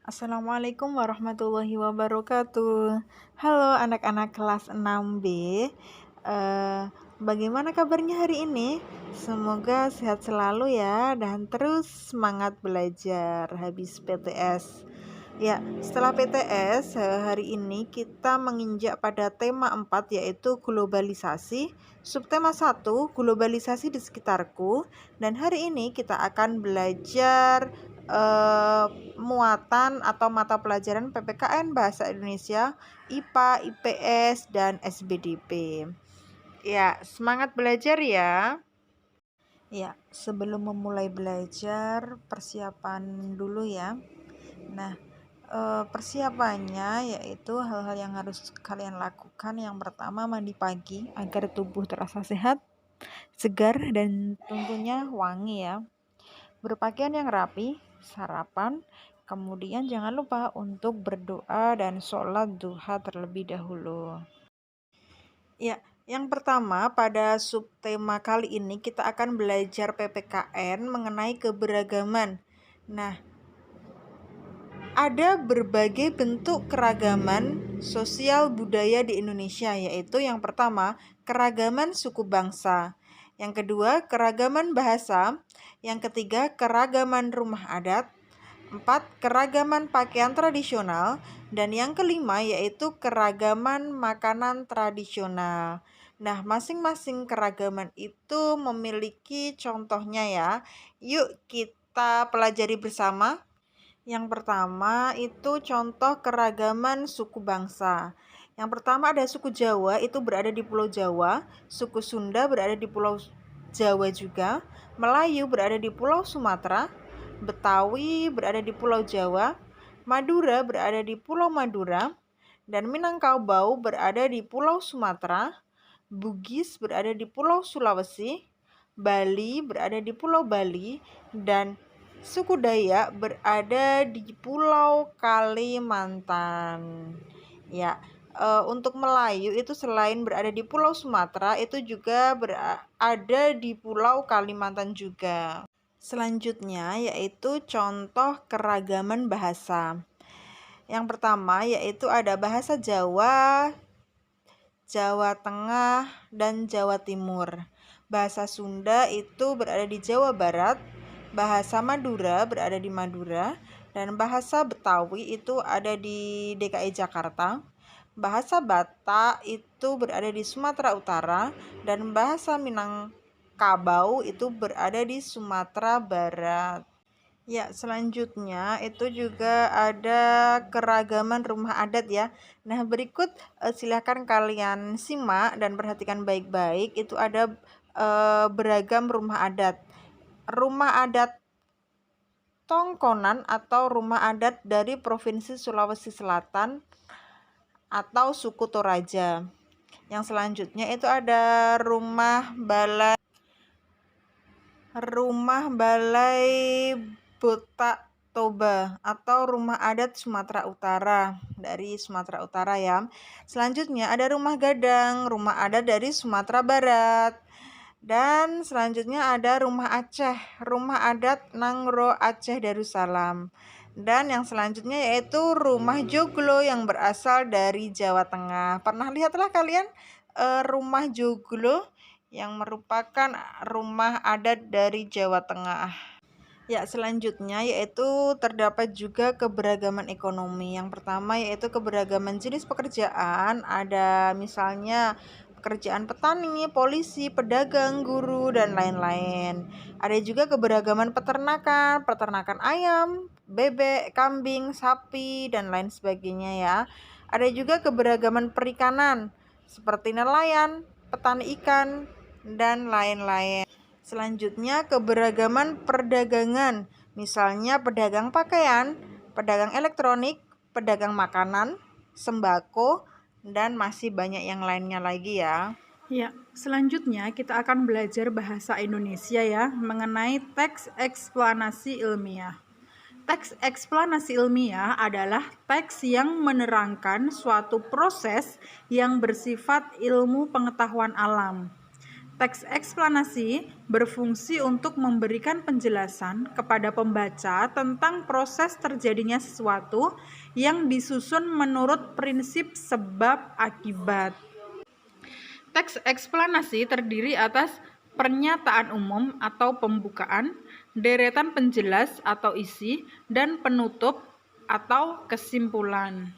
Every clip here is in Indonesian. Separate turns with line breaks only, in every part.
Assalamualaikum warahmatullahi wabarakatuh. Halo anak-anak kelas 6B. Bagaimana kabarnya hari ini? Semoga sehat selalu ya dan terus semangat belajar habis PTS. Ya, setelah PTS hari ini kita menginjak pada tema 4 yaitu globalisasi. Subtema 1, globalisasi di sekitarku, dan hari ini kita akan belajar muatan atau mata pelajaran PPKN Bahasa Indonesia, IPA, IPS, dan SBDP. Ya, semangat belajar ya. Ya, sebelum memulai belajar, persiapan dulu ya. Nah, persiapannya yaitu hal-hal yang harus kalian lakukan. Yang pertama, mandi pagi agar tubuh terasa sehat, segar, dan tentunya wangi ya. Berpakaian yang rapi, sarapan, kemudian jangan lupa untuk berdoa dan sholat duha terlebih dahulu. Ya, yang pertama pada subtema kali ini kita akan belajar PPKN mengenai keberagaman. Nah, ada berbagai bentuk keragaman sosial budaya di Indonesia, yaitu yang pertama, keragaman suku bangsa. Yang kedua, keragaman bahasa. Yang ketiga, keragaman rumah adat. 4. Keragaman pakaian tradisional. Dan yang kelima yaitu keragaman makanan tradisional. Nah, masing-masing keragaman itu memiliki contohnya ya. Yuk kita pelajari bersama. Yang pertama itu contoh keragaman suku bangsa. Yang pertama ada suku Jawa, itu berada di Pulau Jawa. Suku Sunda berada di Pulau Jawa juga. Melayu berada di Pulau Sumatera. Betawi berada di Pulau Jawa, Madura berada di Pulau Madura, dan Minangkabau berada di Pulau Sumatera, Bugis berada di Pulau Sulawesi, Bali berada di Pulau Bali, dan suku Dayak berada di Pulau Kalimantan. Ya, untuk Melayu itu selain berada di Pulau Sumatera, itu juga berada di Pulau Kalimantan juga. Selanjutnya yaitu contoh keragaman bahasa. Yang pertama yaitu ada bahasa Jawa, Jawa Tengah, dan Jawa Timur. Bahasa Sunda itu berada di Jawa Barat, bahasa Madura berada di Madura, dan bahasa Betawi itu ada di DKI Jakarta. Bahasa Batak itu berada di Sumatera Utara, dan bahasa Minangkabau itu berada di Sumatera Barat. Ya, selanjutnya itu juga ada keragaman rumah adat ya. Nah, berikut silakan kalian simak dan perhatikan baik-baik. Itu ada beragam rumah adat. Rumah adat Tongkonan atau rumah adat dari Provinsi Sulawesi Selatan atau suku Toraja. Yang selanjutnya itu ada rumah balai Botak Toba atau rumah adat Sumatera Utara dari Sumatera Utara ya. Selanjutnya ada rumah gadang, rumah adat dari Sumatera Barat. Dan selanjutnya ada rumah Aceh, rumah adat Nangro Aceh Darussalam. Dan yang selanjutnya yaitu rumah joglo yang berasal dari Jawa Tengah. Pernah lihatlah kalian rumah joglo yang merupakan rumah adat dari Jawa Tengah. Ya, selanjutnya yaitu terdapat juga keberagaman ekonomi. Yang pertama yaitu keberagaman jenis pekerjaan, ada misalnya pekerjaan petani, polisi, pedagang, guru, dan lain-lain. Ada juga keberagaman peternakan ayam, bebek, kambing, sapi, dan lain sebagainya ya. Ada juga keberagaman perikanan, seperti nelayan, petani ikan, dan lain-lain. Selanjutnya keberagaman perdagangan, misalnya pedagang pakaian, pedagang elektronik, pedagang makanan, sembako, dan masih banyak yang lainnya lagi ya.
Ya, selanjutnya kita akan belajar bahasa Indonesia ya, mengenai teks eksplanasi ilmiah. Teks eksplanasi ilmiah adalah teks yang menerangkan suatu proses yang bersifat ilmu pengetahuan alam. Teks eksplanasi berfungsi untuk memberikan penjelasan kepada pembaca tentang proses terjadinya sesuatu yang disusun menurut prinsip sebab akibat. Teks eksplanasi terdiri atas pernyataan umum atau pembukaan, deretan penjelas atau isi, dan penutup atau kesimpulan.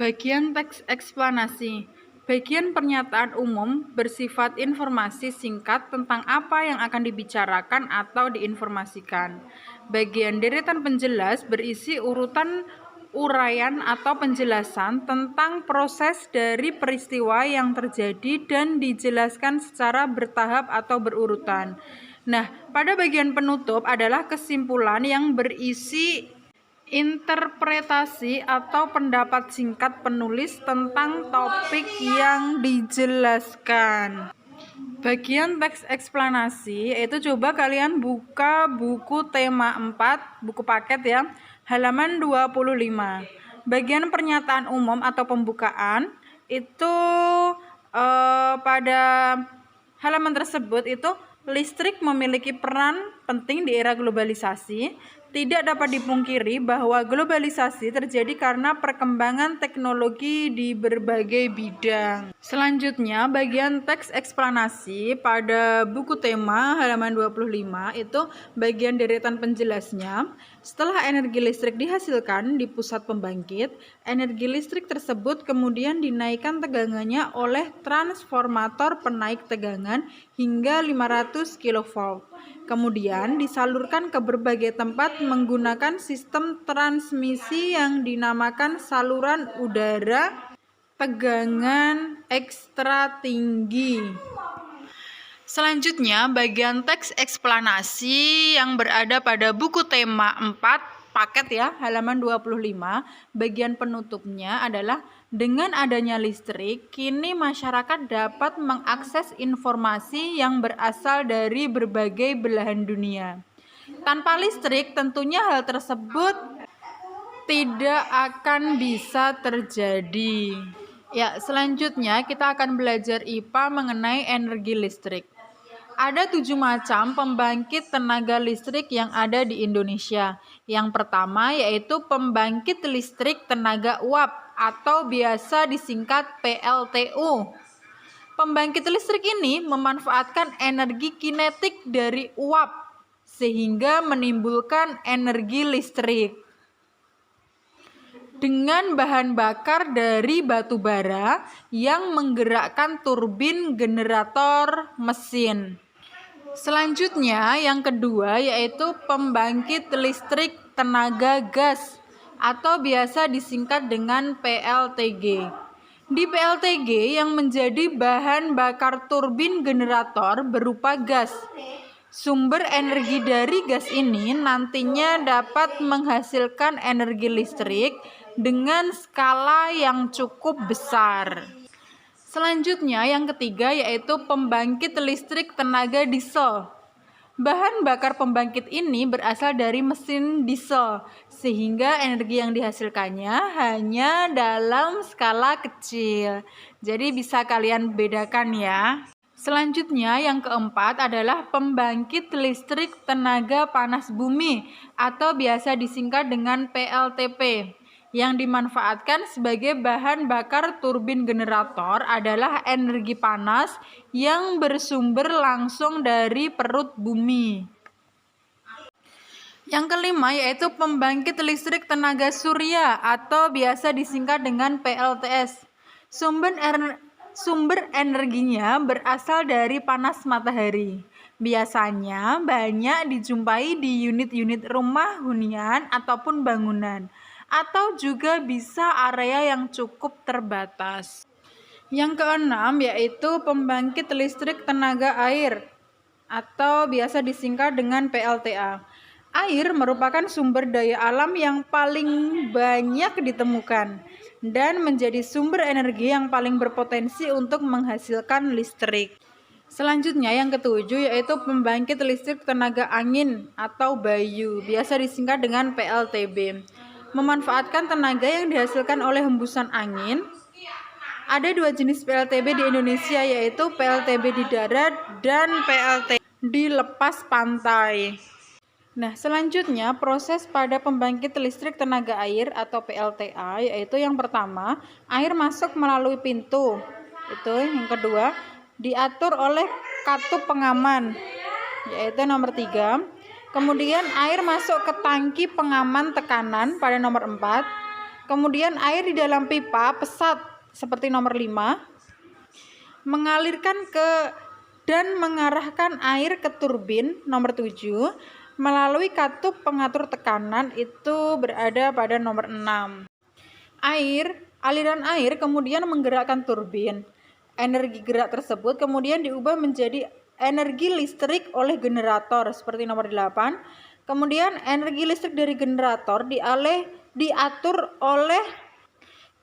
Bagian teks eksplanasi. Bagian pernyataan umum bersifat informasi singkat tentang apa yang akan dibicarakan atau diinformasikan. Bagian deretan penjelas berisi urutan uraian atau penjelasan tentang proses dari peristiwa yang terjadi dan dijelaskan secara bertahap atau berurutan. Nah, pada bagian penutup adalah kesimpulan yang berisi interpretasi atau pendapat singkat penulis tentang topik yang dijelaskan. Bagian teks eksplanasi yaitu coba kalian buka buku tema 4, buku paket ya, halaman 25. Bagian pernyataan umum atau pembukaan itu pada halaman tersebut itu listrik memiliki peran penting di era globalisasi. Tidak dapat dipungkiri bahwa globalisasi terjadi karena perkembangan teknologi di berbagai bidang. Selanjutnya, bagian teks eksplanasi pada buku tema halaman 25 itu bagian deretan penjelasnya. Setelah energi listrik dihasilkan di pusat pembangkit, energi listrik tersebut kemudian dinaikkan tegangannya oleh transformator penaik tegangan hingga 500 kV. Kemudian disalurkan ke berbagai tempat menggunakan sistem transmisi yang dinamakan saluran udara tegangan ekstra tinggi. Selanjutnya, bagian teks eksplanasi yang berada pada buku tema 4 paket ya, halaman 25. Bagian penutupnya adalah dengan adanya listrik, kini masyarakat dapat mengakses informasi yang berasal dari berbagai belahan dunia. Tanpa listrik, tentunya hal tersebut tidak akan bisa terjadi. Ya, selanjutnya kita akan belajar IPA mengenai energi listrik. Ada 7 macam pembangkit tenaga listrik yang ada di Indonesia. Yang pertama yaitu pembangkit listrik tenaga uap atau biasa disingkat PLTU. Pembangkit listrik ini memanfaatkan energi kinetik dari uap sehingga menimbulkan energi listrik. Dengan bahan bakar dari batu bara yang menggerakkan turbin generator mesin. Selanjutnya yang kedua yaitu pembangkit listrik tenaga gas atau biasa disingkat dengan PLTG. Di PLTG yang menjadi bahan bakar turbin generator berupa gas. Sumber energi dari gas ini nantinya dapat menghasilkan energi listrik dengan skala yang cukup besar. Selanjutnya yang ketiga yaitu pembangkit listrik tenaga diesel. Bahan bakar pembangkit ini berasal dari mesin diesel sehingga energi yang dihasilkannya hanya dalam skala kecil. Jadi bisa kalian bedakan ya. Selanjutnya yang keempat adalah pembangkit listrik tenaga panas bumi atau biasa disingkat dengan PLTP. Yang dimanfaatkan sebagai bahan bakar turbin generator adalah energi panas yang bersumber langsung dari perut bumi. Yang kelima yaitu pembangkit listrik tenaga surya atau biasa disingkat dengan PLTS. Sumber energinya berasal dari panas matahari. Biasanya banyak dijumpai di unit-unit rumah hunian ataupun bangunan, atau juga bisa area yang cukup terbatas. Yang keenam yaitu pembangkit listrik tenaga air atau biasa disingkat dengan PLTA. Air merupakan sumber daya alam yang paling banyak ditemukan dan menjadi sumber energi yang paling berpotensi untuk menghasilkan listrik. Selanjutnya yang ketujuh yaitu pembangkit listrik tenaga angin atau bayu, biasa disingkat dengan PLTB. Memanfaatkan tenaga yang dihasilkan oleh hembusan angin Ada dua jenis PLTB di Indonesia, yaitu PLTB di darat dan PLTB di lepas pantai. Nah, selanjutnya proses pada pembangkit listrik tenaga air atau PLTA, yaitu yang pertama, air masuk melalui pintu. Itu yang kedua, diatur oleh katup pengaman, yaitu nomor 3. Kemudian air masuk ke tangki pengaman tekanan pada nomor 4. Kemudian air di dalam pipa pesat seperti nomor 5. Mengalirkan ke dan mengarahkan air ke turbin nomor 7. Melalui katup pengatur tekanan itu berada pada nomor 6. Aliran air kemudian menggerakkan turbin. Energi gerak tersebut kemudian diubah menjadi energi listrik oleh generator seperti nomor 8. Kemudian energi listrik dari generator diatur oleh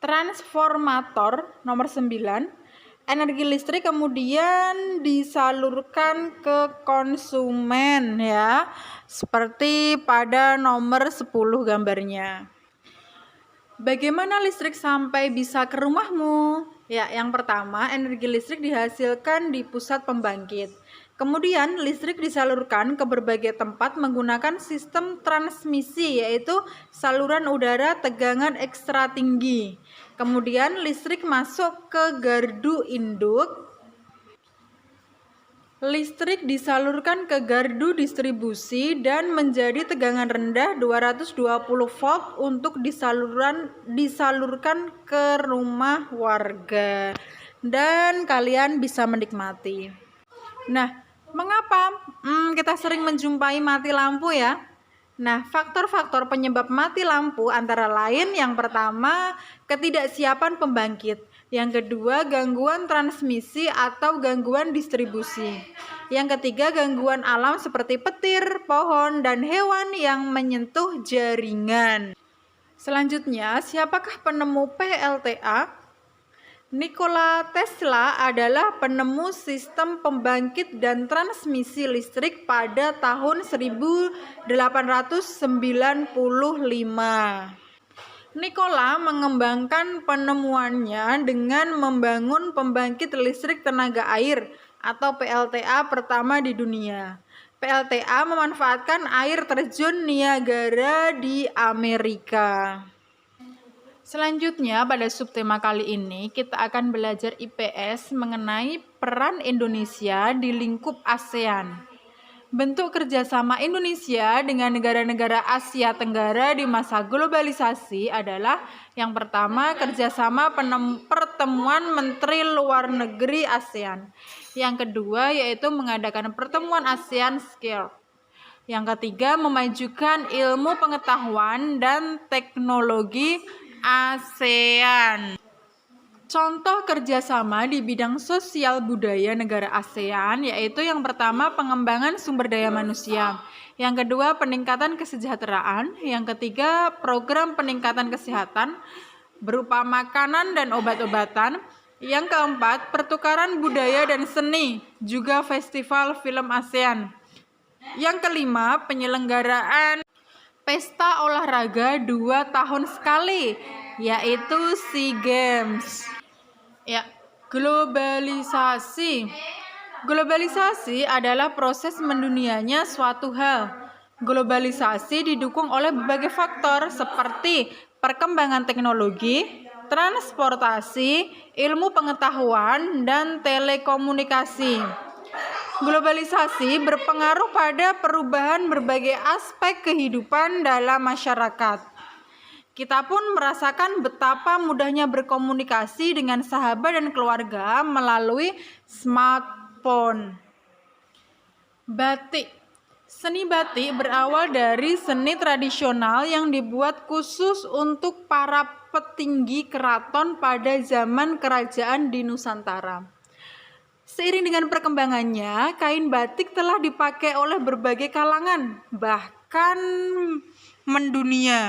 transformator nomor 9. Energi listrik kemudian disalurkan ke konsumen ya, seperti pada nomor 10 gambarnya. Bagaimana listrik sampai bisa ke rumahmu? Ya, yang pertama, energi listrik dihasilkan di pusat pembangkit. Kemudian listrik disalurkan ke berbagai tempat menggunakan sistem transmisi, yaitu saluran udara tegangan ekstra tinggi. Kemudian listrik masuk ke gardu induk. Listrik disalurkan ke gardu distribusi dan menjadi tegangan rendah 220 volt untuk disalurkan ke rumah warga. Dan kalian bisa menikmati. Nah, mengapa kita sering menjumpai mati lampu ya? Nah, faktor-faktor penyebab mati lampu antara lain yang pertama, ketidaksiapan pembangkit. Yang kedua, gangguan transmisi atau gangguan distribusi. Yang ketiga, gangguan alam seperti petir, pohon, dan hewan yang menyentuh jaringan. Selanjutnya, siapakah penemu PLTA? Nikola Tesla adalah penemu sistem pembangkit dan transmisi listrik pada tahun 1895. Nikola mengembangkan penemuannya dengan membangun pembangkit listrik tenaga air atau PLTA pertama di dunia. PLTA memanfaatkan air terjun Niagara di Amerika. Selanjutnya pada subtema kali ini kita akan belajar IPS mengenai peran Indonesia di lingkup ASEAN. Bentuk kerjasama Indonesia dengan negara-negara Asia Tenggara di masa globalisasi adalah yang pertama, kerjasama pertemuan Menteri Luar Negeri ASEAN. Yang kedua yaitu mengadakan pertemuan ASEAN Skills. Yang ketiga, memajukan ilmu pengetahuan dan teknologi ASEAN. Contoh kerjasama di bidang sosial budaya negara ASEAN yaitu yang pertama pengembangan sumber daya manusia, yang kedua peningkatan kesejahteraan, yang ketiga program peningkatan kesehatan berupa makanan dan obat-obatan, yang keempat pertukaran budaya dan seni, juga festival film ASEAN, yang kelima penyelenggaraan pesta olahraga 2 tahun sekali yaitu SEA Games. Ya, globalisasi. Globalisasi adalah proses mendunianya suatu hal. Globalisasi didukung oleh berbagai faktor seperti perkembangan teknologi, transportasi, ilmu pengetahuan, dan telekomunikasi. Globalisasi berpengaruh pada perubahan berbagai aspek kehidupan dalam masyarakat. Kita pun merasakan betapa mudahnya berkomunikasi dengan sahabat dan keluarga melalui smartphone. Batik. Seni batik berawal dari seni tradisional yang dibuat khusus untuk para petinggi keraton pada zaman kerajaan di Nusantara. Seiring dengan perkembangannya, kain batik telah dipakai oleh berbagai kalangan, bahkan mendunia.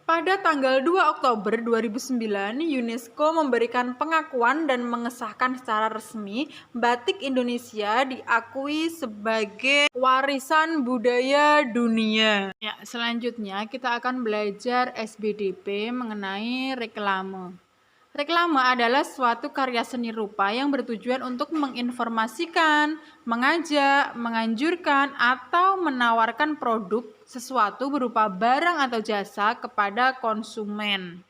Pada tanggal 2 Oktober 2009, UNESCO memberikan pengakuan dan mengesahkan secara resmi batik Indonesia diakui sebagai warisan budaya dunia. Ya, selanjutnya kita akan belajar SBDP mengenai reklame. Reklame adalah suatu karya seni rupa yang bertujuan untuk menginformasikan, mengajak, menganjurkan, atau menawarkan produk sesuatu berupa barang atau jasa kepada konsumen.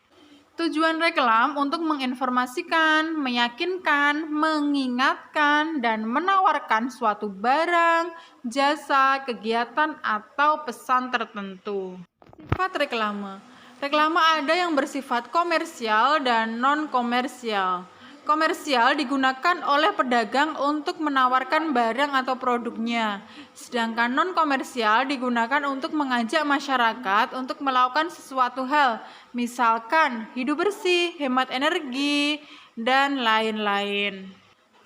Tujuan reklam untuk menginformasikan, meyakinkan, mengingatkan, dan menawarkan suatu barang, jasa, kegiatan, atau pesan tertentu. Sifat reklame. Reklame ada yang bersifat komersial dan non-komersial. Komersial digunakan oleh pedagang untuk menawarkan barang atau produknya, sedangkan non-komersial digunakan untuk mengajak masyarakat untuk melakukan sesuatu hal, misalkan hidup bersih, hemat energi, dan lain-lain.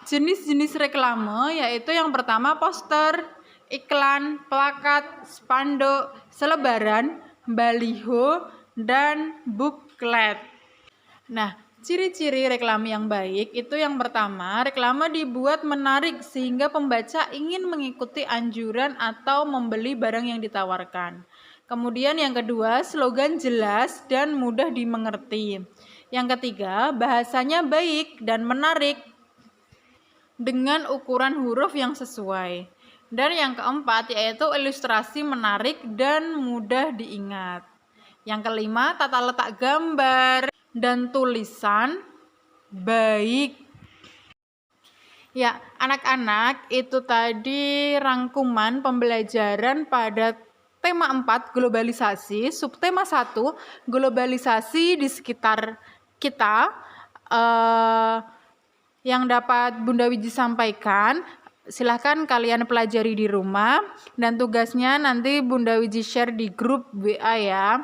Jenis-jenis reklame yaitu yang pertama poster, iklan, plakat, spanduk, selebaran, baliho, dan buklet. Nah, ciri-ciri reklame yang baik itu yang pertama, reklame dibuat menarik sehingga pembaca ingin mengikuti anjuran atau membeli barang yang ditawarkan. Kemudian yang kedua, slogan jelas dan mudah dimengerti. Yang ketiga, bahasanya baik dan menarik dengan ukuran huruf yang sesuai. Dan yang keempat yaitu ilustrasi menarik dan mudah diingat. Yang kelima, tata letak gambar dan tulisan baik. Ya, anak-anak, itu tadi rangkuman pembelajaran pada tema 4 globalisasi, subtema 1 globalisasi di sekitar kita, yang dapat Bunda Wiji sampaikan. Silahkan kalian pelajari di rumah dan tugasnya nanti Bunda Wiji share di grup WA ya.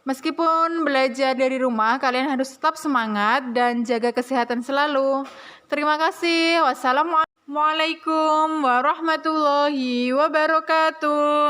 Meskipun belajar dari rumah, kalian harus tetap semangat dan jaga kesehatan selalu. Terima kasih. Wassalamualaikum warahmatullahi wabarakatuh.